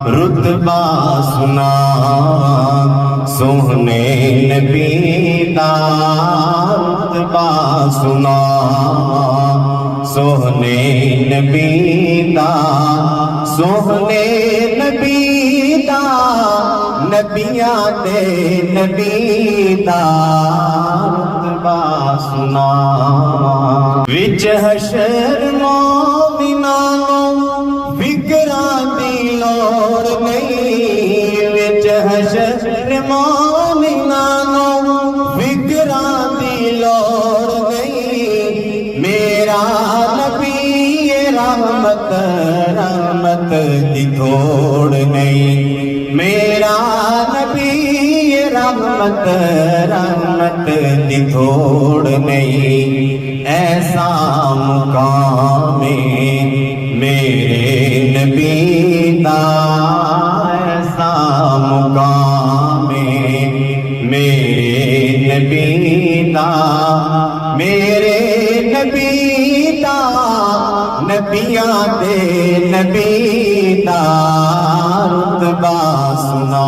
رتبہ سنا سوہنے نبی دا، رتبہ سنا سوہنے نبی دا، سوہنے نبی دا، نبیاں دے نبی دا رتبہ سنا۔ وچ حشر مومنانوں فکراں دی لوڑ نہیں، وچ حشر مومنانوں فکراں دی لوڑ نہیں، میرا نبی رحمت رحمت دی تھوڑ نہیں، میرا نبی رحمت رحمت دی تھوڑ نہیں، ایسا مقام میرے نبی دا، ایسا مقام میرے نبی دا، میرے نبی دا، نبیاں دے نبی دا رتبہ سنا۔